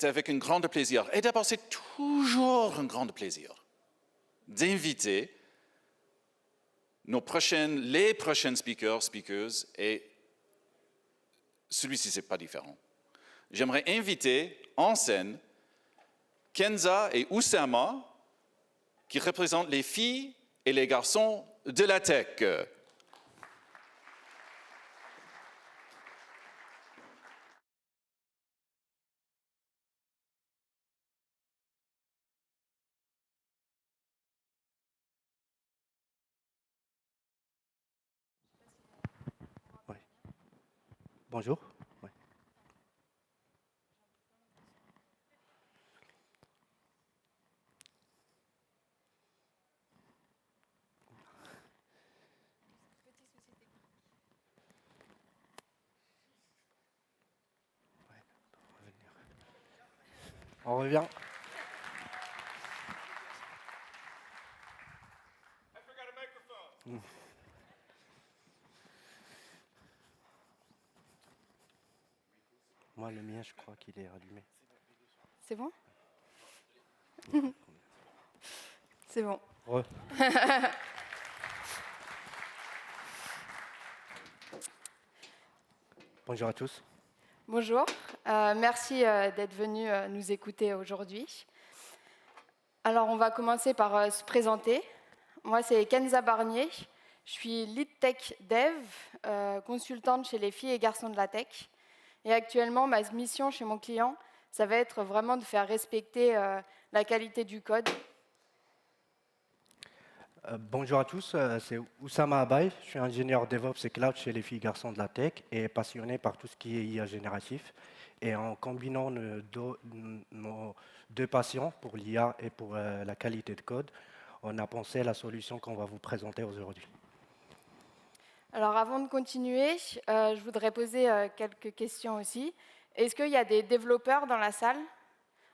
c'est avec un grand plaisir. Et d'abord, c'est toujours un grand plaisir d'inviter les prochains speakers, et celui-ci, ce n'est pas différent. J'aimerais inviter en scène Kenza et Oussama, qui représentent les filles et les garçons de la tech. Ouais. Bonjour. Ouais. On revient. Moi, le mien, je crois qu'il est allumé. C'est bon? C'est bon. Ouais. Bonjour à tous. Bonjour, merci d'être venu nous écouter aujourd'hui. Alors, on va commencer par se présenter. Moi, c'est Kenza Barnier. Je suis lead tech dev, consultante chez les filles et garçons de la tech. Et actuellement, ma mission chez mon client, ça va être vraiment de faire respecter la qualité du code. Bonjour à tous, c'est Oussama Abaye. Je suis ingénieur DevOps et Cloud chez les filles et garçons de la tech et passionné par tout ce qui est IA génératif. Et en combinant nos deux passions pour l'IA et pour la qualité de code, on a pensé à la solution qu'on va vous présenter aujourd'hui. Alors, avant de continuer, je voudrais poser quelques questions aussi. Est-ce qu'il y a des développeurs dans la salle?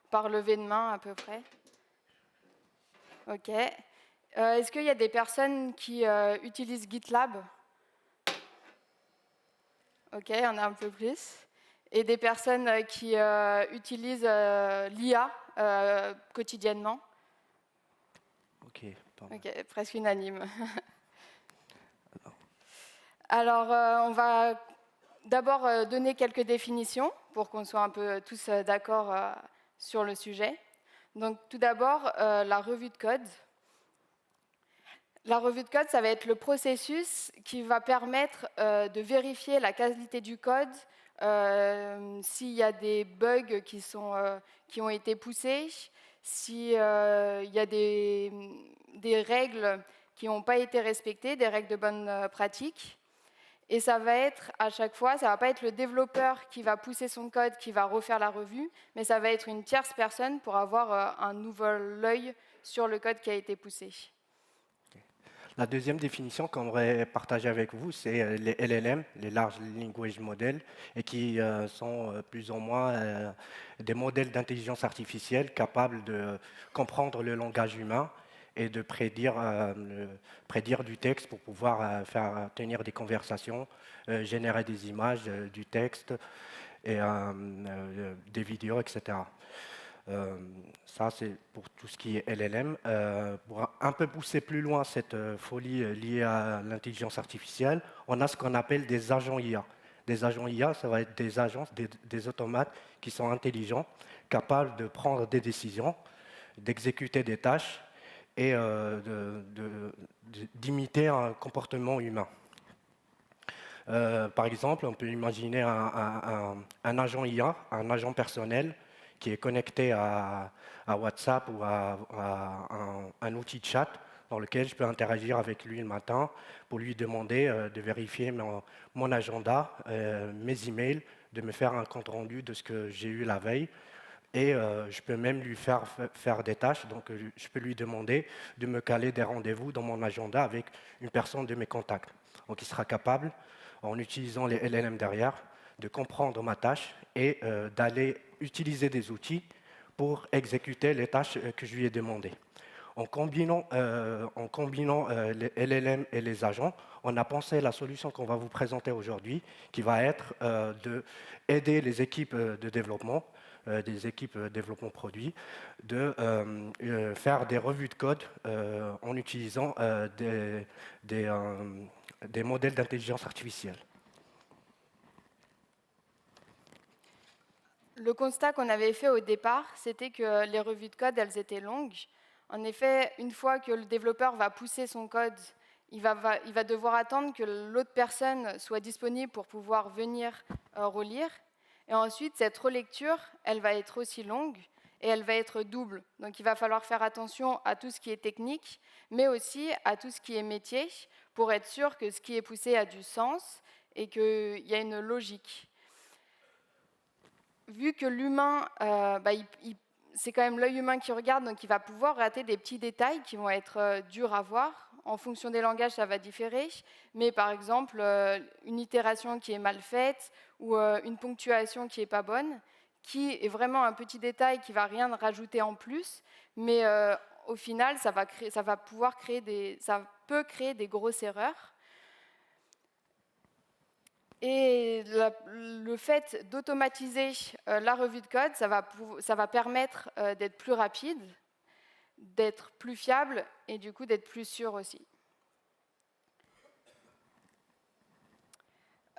Par levée de main, à peu près. OK. Est-ce qu'il y a des personnes qui utilisent GitLab? OK, il y en a un peu plus. Et des personnes qui utilisent l'IA quotidiennement? Ok, pardon. OK, presque unanime. Alors, on va d'abord donner quelques définitions pour qu'on soit un peu tous d'accord sur le sujet. Donc, tout d'abord, la revue de code. La revue de code, ça va être le processus qui va permettre de vérifier la qualité du code, s'il y a des bugs qui ont été poussés, s'il y a des règles qui n'ont pas été respectées, des règles de bonne pratique. Et ça va être, à chaque fois, ça ne va pas être le développeur qui va pousser son code, qui va refaire la revue, mais ça va être une tierce personne pour avoir un nouvel œil sur le code qui a été poussé. La deuxième définition qu'on aimerait partager avec vous, c'est les LLM, les Large Language Models, et qui sont plus ou moins des modèles d'intelligence artificielle capables de comprendre le langage humain et de prédire du texte pour pouvoir faire tenir des conversations, générer des images, du texte, et des vidéos, etc. Ça, c'est pour tout ce qui est LLM. Pour un peu pousser plus loin cette folie liée à l'intelligence artificielle, on a ce qu'on appelle des agents IA. Des agents IA, ça va être des agences, des automates qui sont intelligents, capables de prendre des décisions, d'exécuter des tâches et d'imiter un comportement humain. Par exemple, on peut imaginer un agent IA, un agent personnel, qui est connecté à WhatsApp ou à un outil de chat dans lequel je peux interagir avec lui le matin pour lui demander de vérifier mon agenda, mes emails, de me faire un compte rendu de ce que j'ai eu la veille. Et je peux même lui faire des tâches, donc je peux lui demander de me caler des rendez-vous dans mon agenda avec une personne de mes contacts. Donc il sera capable, en utilisant les LLM derrière, de comprendre ma tâche et d'aller utiliser des outils pour exécuter les tâches que je lui ai demandées. En combinant les LLM et les agents, on a pensé à la solution qu'on va vous présenter aujourd'hui, qui va être d'aider les équipes de développement des équipes développement produit de faire des revues de code en utilisant des modèles d'intelligence artificielle. Le constat qu'on avait fait au départ, c'était que les revues de code, elles étaient longues. En effet, une fois que le développeur va pousser son code, il va devoir attendre que l'autre personne soit disponible pour pouvoir venir relire. Et ensuite, cette relecture, elle va être aussi longue et elle va être double. Donc il va falloir faire attention à tout ce qui est technique, mais aussi à tout ce qui est métier, pour être sûr que ce qui est poussé a du sens et qu'il y a une logique. Vu que l'humain, c'est quand même l'œil humain qui regarde, donc il va pouvoir rater des petits détails qui vont être durs à voir. En fonction des langages, ça va différer, mais par exemple, une itération qui est mal faite ou une ponctuation qui n'est pas bonne, qui est vraiment un petit détail qui ne va rien rajouter en plus, mais au final, ça peut créer des grosses erreurs. Et le fait d'automatiser la revue de code, ça va permettre d'être plus rapide, d'être plus fiable et du coup d'être plus sûr aussi.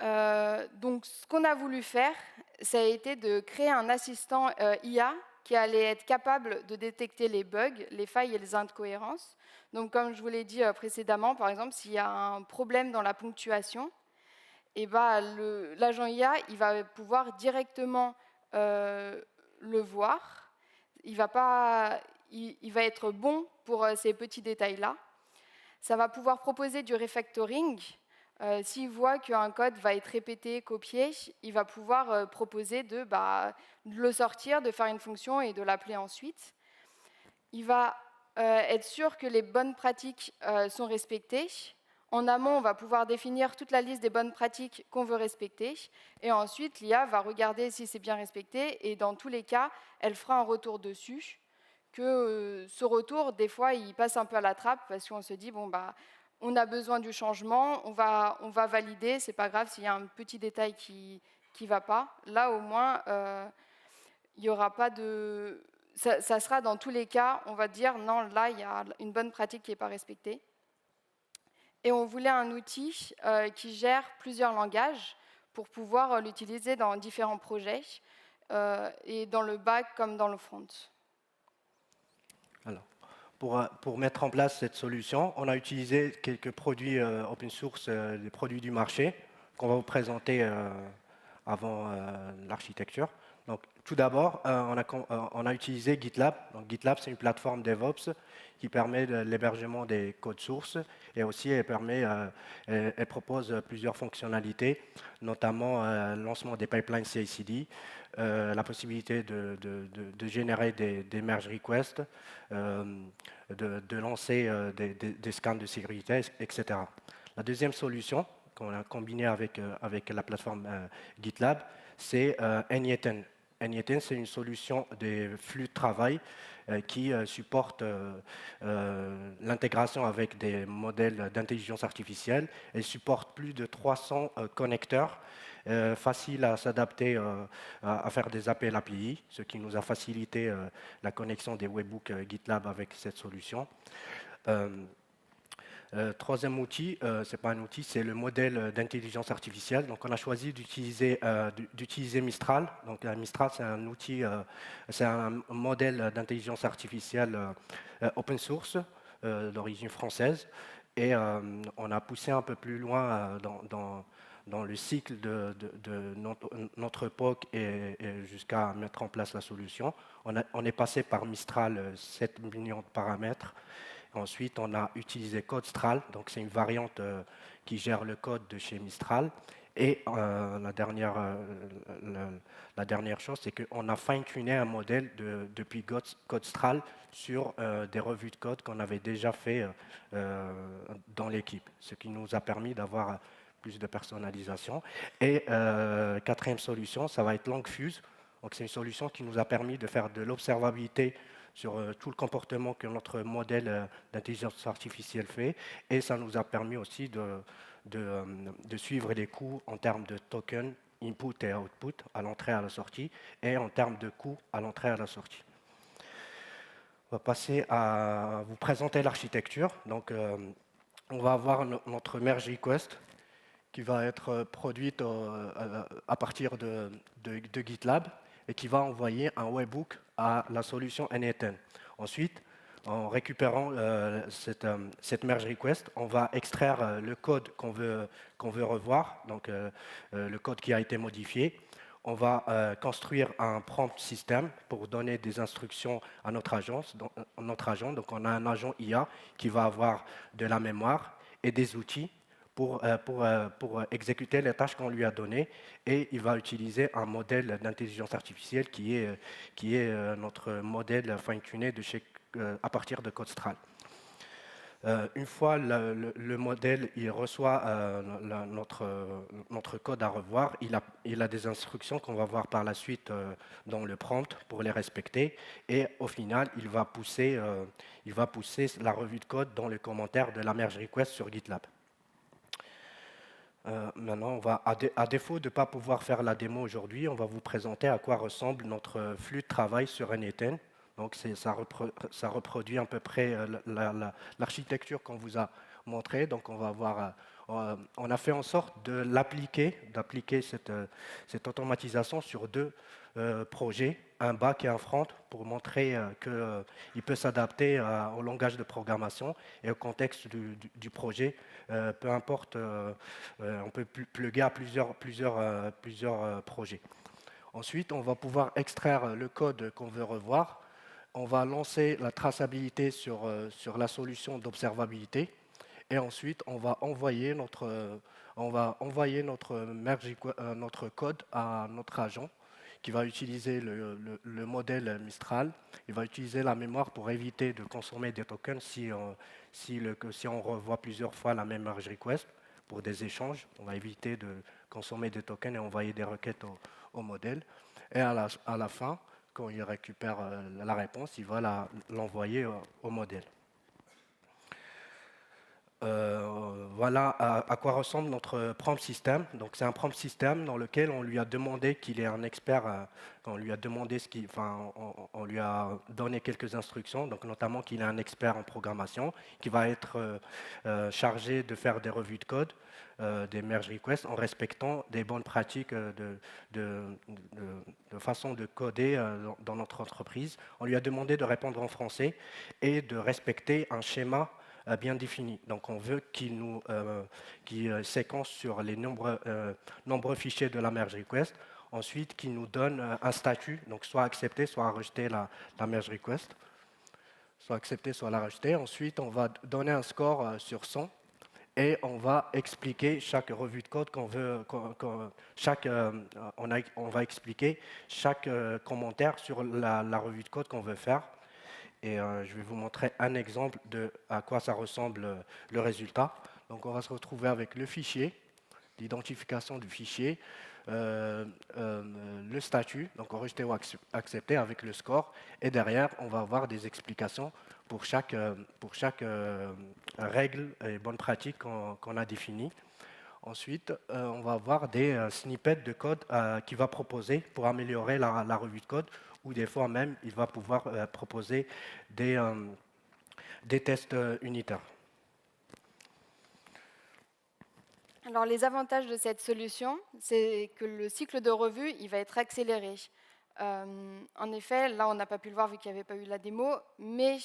Donc ce qu'on a voulu faire, ça a été de créer un assistant IA qui allait être capable de détecter les bugs, les failles et les incohérences. Donc comme je vous l'ai dit précédemment, par exemple, s'il y a un problème dans la ponctuation, et l'agent IA il va pouvoir directement le voir. Il va être bon pour ces petits détails-là. Ça va pouvoir proposer du refactoring. S'il voit qu'un code va être répété, copié, il va pouvoir proposer de le sortir, de faire une fonction et de l'appeler ensuite. Il va être sûr que les bonnes pratiques sont respectées. En amont, on va pouvoir définir toute la liste des bonnes pratiques qu'on veut respecter. Et ensuite, l'IA va regarder si c'est bien respecté. Et dans tous les cas, elle fera un retour dessus. Que ce retour, des fois, il passe un peu à la trappe parce qu'on se dit, on a besoin du changement, on va valider. C'est pas grave s'il y a un petit détail qui ne va pas. Là, au moins, il n'y aura pas de... Ça sera dans tous les cas, on va dire, non, là, il y a une bonne pratique qui n'est pas respectée. Et on voulait un outil qui gère plusieurs langages pour pouvoir l'utiliser dans différents projets, et dans le back comme dans le front. Alors, pour mettre en place cette solution, on a utilisé quelques produits open source, des produits du marché, qu'on va vous présenter avant l'architecture. Donc, tout d'abord, on a utilisé GitLab. Donc, GitLab, c'est une plateforme DevOps qui permet l'hébergement des codes sources et aussi elle propose plusieurs fonctionnalités, notamment le lancement des pipelines CI/CD, la possibilité de générer des merge requests, de lancer des scans de sécurité, etc. La deuxième solution qu'on a combinée avec la plateforme GitLab, c'est Anyeten. Anyeten, c'est une solution des flux de travail qui supporte l'intégration avec des modèles d'intelligence artificielle. Elle supporte plus de 300 connecteurs, facile à s'adapter à faire des appels API, ce qui nous a facilité la connexion des webhooks GitLab avec cette solution. Troisième outil, c'est pas un outil, c'est le modèle d'intelligence artificielle. Donc, on a choisi d'utiliser Mistral. Donc, Mistral, c'est un outil, c'est un modèle d'intelligence artificielle open source d'origine française. Et on a poussé un peu plus loin dans le cycle de notre POC et jusqu'à mettre en place la solution. On est passé par Mistral 7 millions de paramètres. Ensuite, on a utilisé CodeStral, donc c'est une variante qui gère le code de chez Mistral. Et la dernière chose, c'est qu'on a fine-tuné un modèle depuis CodeStral sur des revues de code qu'on avait déjà fait dans l'équipe, ce qui nous a permis d'avoir plus de personnalisation. Et quatrième solution, ça va être Langfuse. Donc, c'est une solution qui nous a permis de faire de l'observabilité sur tout le comportement que notre modèle d'intelligence artificielle fait. Et ça nous a permis aussi de suivre les coûts en termes de tokens input et output à l'entrée et à la sortie, et en termes de coût à l'entrée et à la sortie. On va passer à vous présenter l'architecture. Donc, on va avoir notre merge request qui va être produite à partir de GitLab et qui va envoyer un webhook à la solution N8N. Ensuite, en récupérant cette merge request, on va extraire le code qu'on veut revoir, donc le code qui a été modifié. On va construire un prompt system pour donner des instructions à notre agent. Donc, on a un agent IA qui va avoir de la mémoire et des outils pour exécuter les tâches qu'on lui a données, et il va utiliser un modèle d'intelligence artificielle qui est notre modèle fine-tuné à partir de CodeStral. Une fois le modèle il reçoit notre code à revoir, il a des instructions qu'on va voir par la suite dans le prompt pour les respecter, et au final, il va pousser la revue de code dans le commentaire de la merge request sur GitLab. Maintenant, à défaut de ne pas pouvoir faire la démo aujourd'hui, on va vous présenter à quoi ressemble notre flux de travail sur N8N. Donc, ça reproduit à peu près l'architecture qu'on vous a montrée. Donc, on a fait en sorte d'appliquer cette automatisation sur deux projets, un back et un front, pour montrer qu'il peut s'adapter au langage de programmation et au contexte du projet. Peu importe, on peut plugger à plusieurs projets. Ensuite, on va pouvoir extraire le code qu'on veut revoir. On va lancer la traçabilité sur la solution d'observabilité, et ensuite on va envoyer notre code à notre agent qui va utiliser le modèle Mistral. Il va utiliser la mémoire pour éviter de consommer des tokens si on revoit plusieurs fois la même merge request pour des échanges. On va éviter de consommer des tokens et envoyer des requêtes au modèle. Et à la fin, quand il récupère la réponse, il va l'envoyer au modèle. Voilà à quoi ressemble notre prompt system. Donc, c'est un prompt system dans lequel on lui a demandé qu'il est un expert, on lui a demandé on lui a donné quelques instructions, donc notamment qu'il est un expert en programmation, qui va être chargé de faire des revues de code, des merge requests, en respectant des bonnes pratiques de façon de coder dans notre entreprise. On lui a demandé de répondre en français et de respecter un schéma bien défini. Donc, on veut qu'il séquence sur les nombreux fichiers de la merge request. Ensuite, qu'il nous donne un statut, donc soit accepter, soit rejeter la merge request. Soit accepter, soit la rejeter. Ensuite, on va donner un score sur 100 et on va expliquer chaque revue de code qu'on veut. On va expliquer chaque commentaire sur la revue de code qu'on veut faire. Et je vais vous montrer un exemple de à quoi ça ressemble le résultat. Donc, on va se retrouver avec le fichier, l'identification du fichier, le statut, donc rejeter ou accepter avec le score. Et derrière, on va avoir des explications pour chaque règle et bonne pratique qu'on a définie. Ensuite, on va avoir des snippets de code qu'il va proposer pour améliorer la revue de code, ou des fois même, il va pouvoir proposer des tests unitaires. Alors, les avantages de cette solution, c'est que le cycle de revue, il va être accéléré. En effet, là, on n'a pas pu le voir vu qu'il n'y avait pas eu la démo, mais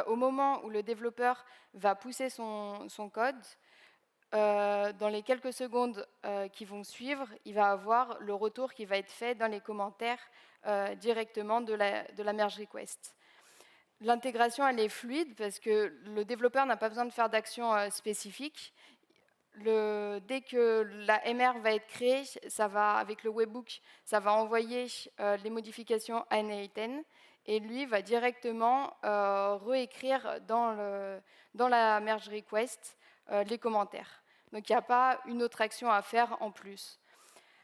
au moment où le développeur va pousser son code, dans les quelques secondes qui vont suivre, il va avoir le retour qui va être fait dans les commentaires directement de la merge request. L'intégration, elle est fluide parce que le développeur n'a pas besoin de faire d'action spécifique. Dès que la MR va être créée, avec le webhook, ça va envoyer les modifications à N8N, et lui va directement réécrire dans la merge request les commentaires. Donc, il n'y a pas une autre action à faire en plus.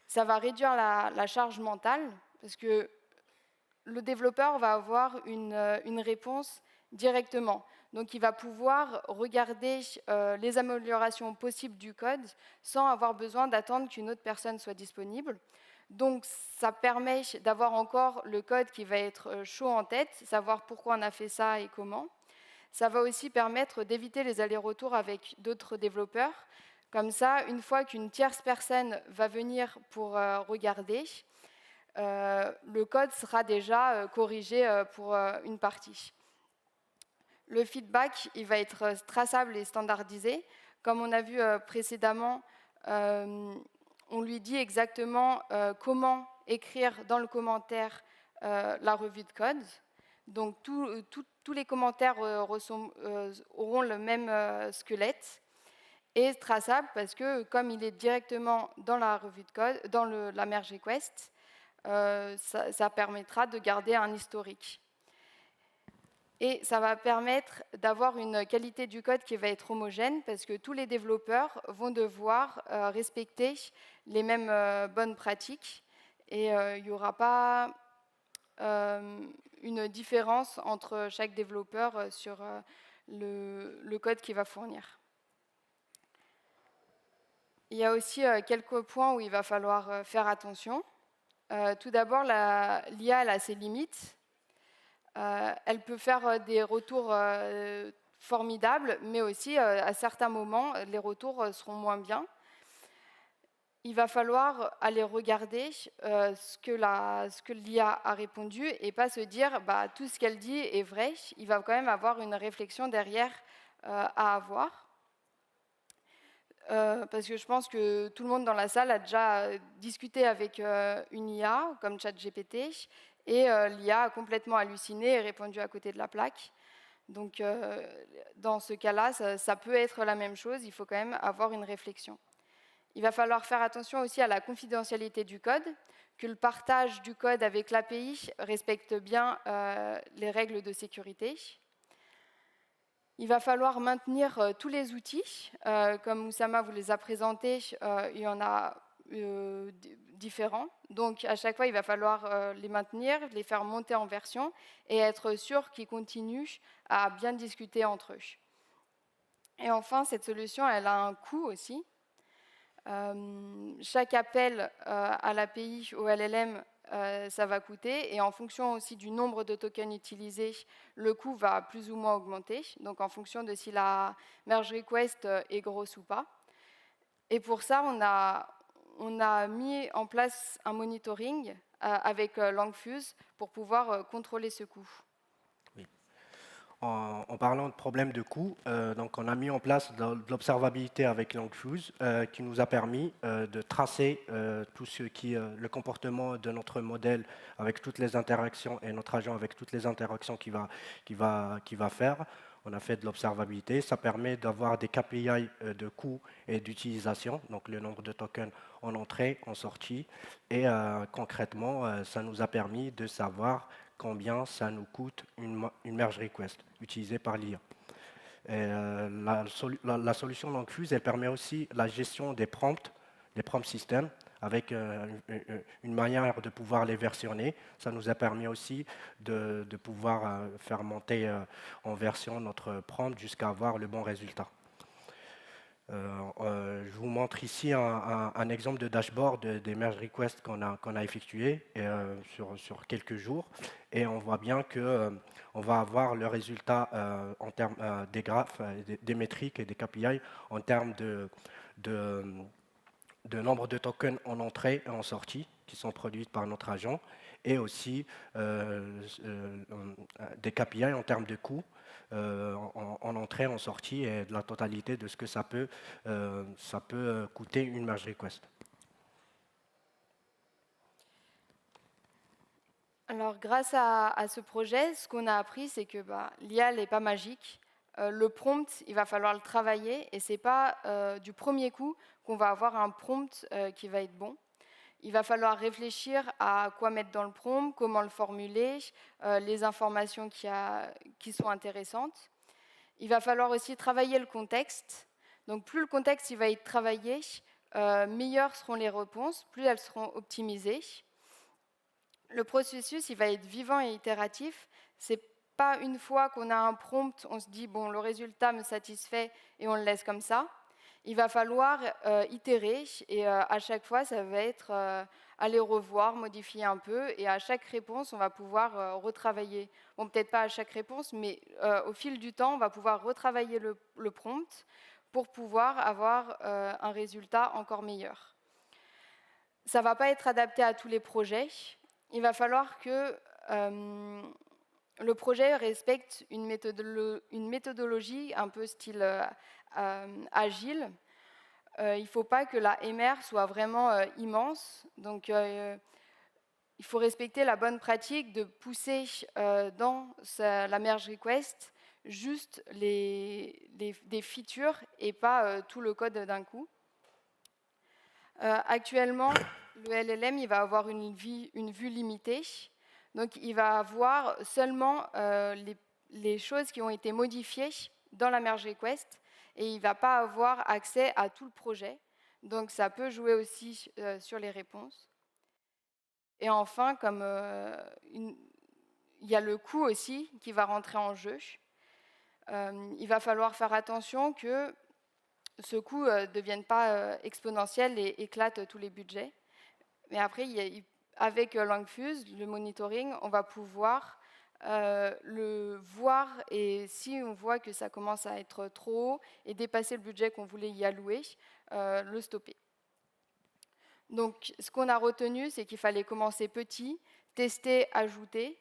Ça va réduire la charge mentale, parce que le développeur va avoir une réponse directement. Donc il va pouvoir regarder les améliorations possibles du code sans avoir besoin d'attendre qu'une autre personne soit disponible. Donc ça permet d'avoir encore le code qui va être chaud en tête, savoir pourquoi on a fait ça et comment. Ça va aussi permettre d'éviter les allers-retours avec d'autres développeurs. Comme ça, une fois qu'une tierce personne va venir pour regarder, le code sera déjà corrigé pour une partie. Le feedback, il va être traçable et standardisé. Comme on a vu précédemment, on lui dit exactement comment écrire dans le commentaire la revue de code. Donc tous les commentaires auront le même squelette et traçable parce que comme il est directement dans la revue de code, dans la merge request, ça permettra de garder un historique. Et ça va permettre d'avoir une qualité du code qui va être homogène parce que tous les développeurs vont devoir respecter les mêmes bonnes pratiques et il n'y aura pas une différence entre chaque développeur sur le code qu'il va fournir. Il y a aussi quelques points où il va falloir faire attention. Tout d'abord, l'IA a ses limites. Elle peut faire des retours formidables, mais aussi à certains moments, les retours seront moins bien. Il va falloir aller regarder ce que l'IA a répondu et pas se dire bah, tout ce qu'elle dit est vrai. Il va quand même avoir une réflexion derrière à avoir. Parce que je pense que tout le monde dans la salle a déjà discuté avec une IA comme ChatGPT et l'IA a complètement halluciné et répondu à côté de la plaque. Donc dans ce cas-là, ça peut être la même chose, il faut quand même avoir une réflexion. Il va falloir faire attention aussi à la confidentialité du code, que le partage du code avec l'API respecte bien les règles de sécurité. Il va falloir maintenir tous les outils. Comme Oussama vous les a présentés, il y en a différents. Donc, à chaque fois, il va falloir les maintenir, les faire monter en version et être sûr qu'ils continuent à bien discuter entre eux. Et enfin, cette solution, elle a un coût aussi. Chaque appel à l'API, au LLM, ça va coûter, et en fonction aussi du nombre de tokens utilisés, le coût va plus ou moins augmenter, donc en fonction de si la merge request est grosse ou pas. Et pour ça, on a mis en place un monitoring avec Langfuse pour pouvoir contrôler ce coût. En parlant de problème de coût, donc on a mis en place de l'observabilité avec Langfuse qui nous a permis de tracer tout ce le comportement de notre modèle avec toutes les interactions et notre agent avec toutes les interactions qu'il va faire. On a fait de l'observabilité. Ça permet d'avoir des KPI de coût et d'utilisation, donc le nombre de tokens en entrée, en sortie. Et concrètement, ça nous a permis de savoir combien ça nous coûte une merge request utilisée par l'IA. La solution Langfuse, elle permet aussi la gestion des prompts système, avec une manière de pouvoir les versionner. Ça nous a permis aussi de pouvoir faire monter en version notre prompt jusqu'à avoir le bon résultat. Je vous montre ici un exemple de dashboard des merge requests qu'on a effectué sur quelques jours, et on voit bien qu'on va avoir le résultat en termes des graphes, des métriques et des KPI en termes de nombre de tokens en entrée et en sortie qui sont produits par notre agent, et aussi des KPI en termes de coûts en entrée, en sortie, et de la totalité de ce que ça peut coûter une merge request. Alors, grâce à ce projet, ce qu'on a appris, c'est que l'IA n'est pas magique. Le prompt, il va falloir le travailler, et ce n'est pas du premier coup qu'on va avoir un prompt qui va être bon. Il va falloir réfléchir à quoi mettre dans le prompt, comment le formuler, les informations qui sont intéressantes. Il va falloir aussi travailler le contexte. Donc plus le contexte il va être travaillé, meilleures seront les réponses, plus elles seront optimisées. Le processus il va être vivant et itératif. C'est pas une fois qu'on a un prompt, on se dit, bon, le résultat me satisfait et on le laisse comme ça. Il va falloir itérer et à chaque fois, ça va être aller revoir, modifier un peu et à chaque réponse, on va pouvoir retravailler. Bon, peut-être pas à chaque réponse, mais au fil du temps, on va pouvoir retravailler le prompt pour pouvoir avoir un résultat encore meilleur. Ça ne va pas être adapté à tous les projets. Il va falloir que le projet respecte une méthodologie un peu style agile. Il ne faut pas que la MR soit vraiment immense. Donc, il faut respecter la bonne pratique de pousser dans la merge request juste des features et pas tout le code d'un coup. Actuellement, le LLM il va avoir une vue limitée. Donc, il va avoir seulement les choses qui ont été modifiées dans la merge request et il ne va pas avoir accès à tout le projet. Donc, ça peut jouer aussi sur les réponses. Et enfin, comme il y a le coût aussi qui va rentrer en jeu, il va falloir faire attention que ce coût ne devienne pas exponentiel et éclate tous les budgets. Mais après, avec Langfuse, le monitoring, on va pouvoir le voir et si on voit que ça commence à être trop haut et dépasser le budget qu'on voulait y allouer, le stopper. Donc, ce qu'on a retenu, c'est qu'il fallait commencer petit, tester, ajouter,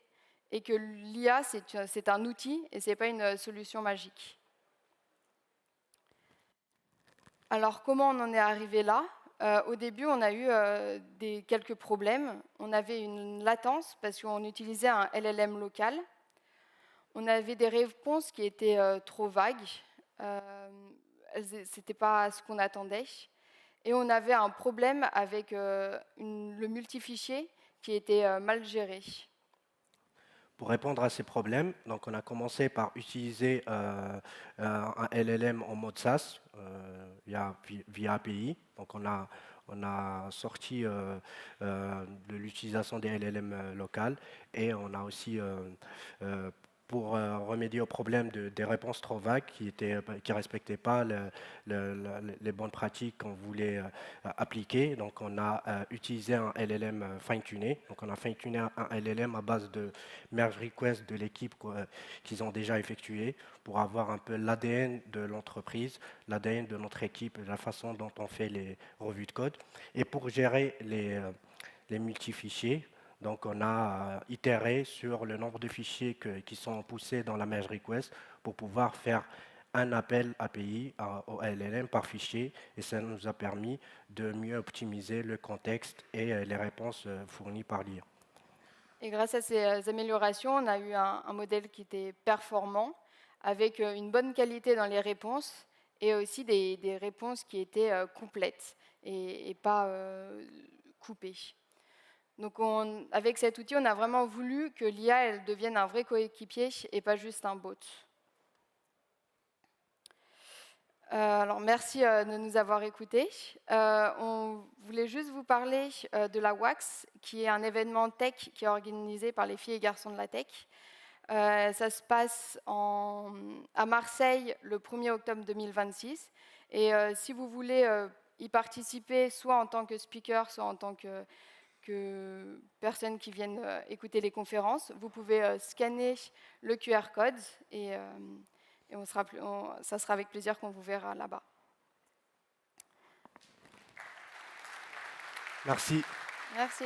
et que l'IA, c'est un outil et ce n'est pas une solution magique. Alors, comment on en est arrivé là ? Au début, on a eu quelques problèmes. On avait une latence parce qu'on utilisait un LLM local. On avait des réponses qui étaient trop vagues. Ce n'était pas ce qu'on attendait. Et on avait un problème avec le multifichier qui était mal géré. Pour répondre à ces problèmes, donc on a commencé par utiliser un LLM en mode SaaS via API. Donc on a sorti de l'utilisation des LLM locales et on a aussi pour remédier au problème des réponses trop vagues qui ne respectaient pas les bonnes pratiques qu'on voulait appliquer. Donc, on a utilisé un LLM fine-tuné. Donc, on a fine-tuné un LLM à base de merge request de l'équipe qu'ils ont déjà effectué pour avoir un peu l'ADN de l'entreprise, l'ADN de notre équipe, la façon dont on fait les revues de code. Et pour gérer les multifichiers, donc, on a itéré sur le nombre de fichiers qui sont poussés dans la merge request pour pouvoir faire un appel API au LLM par fichier. Et ça nous a permis de mieux optimiser le contexte et les réponses fournies par l'IA. Et grâce à ces améliorations, on a eu un modèle qui était performant, avec une bonne qualité dans les réponses et aussi des réponses qui étaient complètes et pas coupées. Donc, avec cet outil, on a vraiment voulu que l'IA elle devienne un vrai coéquipier et pas juste un bot. Alors, merci de nous avoir écoutés. On voulait juste vous parler de la WAX, qui est un événement tech qui est organisé par les filles et garçons de la tech. Ça se passe à Marseille le 1er octobre 2026. Et si vous voulez y participer, soit en tant que speaker, soit en tant que personnes qui viennent écouter les conférences, vous pouvez scanner le QR code et ça sera avec plaisir qu'on vous verra là-bas. Merci. Merci.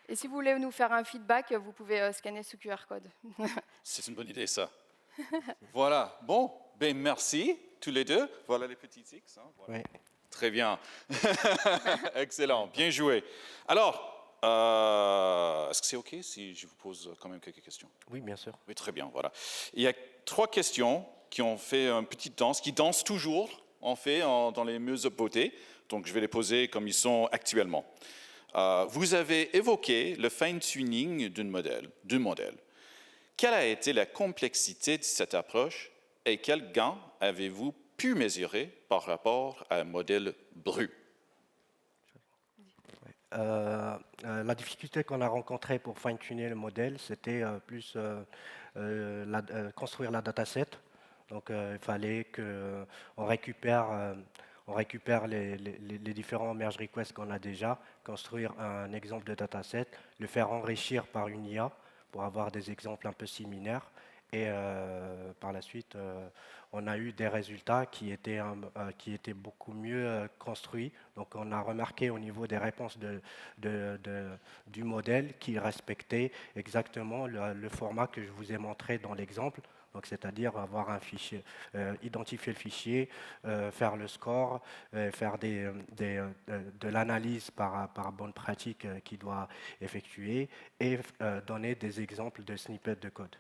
Et si vous voulez nous faire un feedback, vous pouvez scanner ce QR code. C'est une bonne idée, ça. Voilà. Bon, ben merci tous les deux. Voilà les petits X. Hein, voilà. Oui. Très bien. Excellent. Bien joué. Alors, est-ce que c'est OK si je vous pose quand même quelques questions? Oui, bien sûr. Oui, très bien. Voilà. Il y a 3 questions qui ont fait une petite danse, qui dansent toujours, en fait, dans les murs de beauté. Donc, je vais les poser comme ils sont actuellement. Vous avez évoqué le fine-tuning d'un modèle. Quelle a été la complexité de cette approche et quel gain avez-vous pu mesurer par rapport à un modèle brut? La difficulté qu'on a rencontrée pour fine-tuner le modèle, c'était plus construire la dataset. Donc, il fallait qu'on récupère, les différents merge requests qu'on a déjà, construire un exemple de dataset, le faire enrichir par une IA pour avoir des exemples un peu similaires. Et par la suite, on a eu des résultats qui étaient beaucoup mieux construits. Donc, on a remarqué au niveau des réponses du modèle qu'il respectait exactement le format que je vous ai montré dans l'exemple. Donc, c'est-à-dire avoir un fichier, identifier le fichier, faire le score, faire de l'analyse par bonne pratique qu'il doit effectuer et donner des exemples de snippets de code.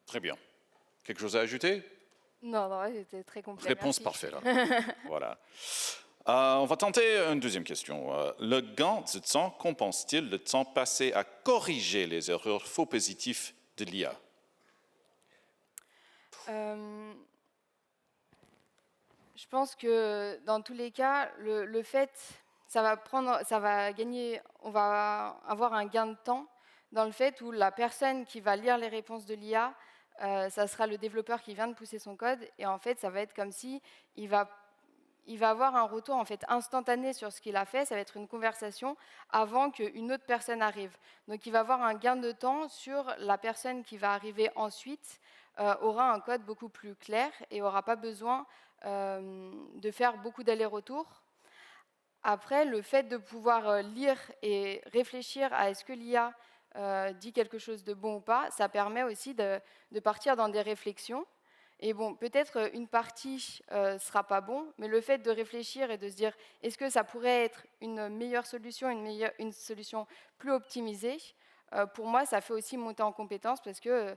Très bien. Quelque chose à ajouter? Non, non, c'était très complet. Réponse merci. parfaite. Voilà. On va tenter une deuxième question. Le gain de temps compense-t-il le temps passé à corriger les erreurs faux positifs de l'IA? Je pense que dans tous les cas, le fait, ça va gagner, on va avoir un gain de temps dans le fait où la personne qui va lire les réponses de l'IA, ça sera le développeur qui vient de pousser son code, et en fait, ça va être comme si il va avoir un retour en fait instantané sur ce qu'il a fait. Ça va être une conversation avant qu'une autre personne arrive. Donc, il va avoir un gain de temps sur la personne qui va arriver ensuite. Aura un code beaucoup plus clair et n'aura pas besoin de faire beaucoup d'allers-retours. Après, le fait de pouvoir lire et réfléchir à est-ce que l'IA dit quelque chose de bon ou pas, ça permet aussi de partir dans des réflexions. Et bon, peut-être une partie ne sera pas bon, mais le fait de réfléchir et de se dire est-ce que ça pourrait être une meilleure solution, une solution plus optimisée, pour moi, ça fait aussi monter en compétence parce que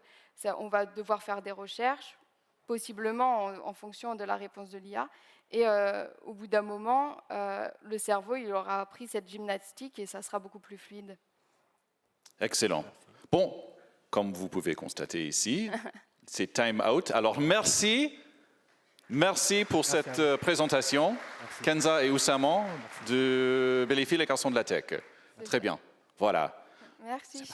on va devoir faire des recherches, possiblement en fonction de la réponse de l'IA. Et au bout d'un moment, le cerveau il aura appris cette gymnastique et ça sera beaucoup plus fluide. Excellent. Bon, comme vous pouvez constater ici, c'est time out. Alors, merci pour cette présentation. Merci. Kenza et Oussama de Bellefil et Garçons de la Tech. Très bien. Voilà. Merci.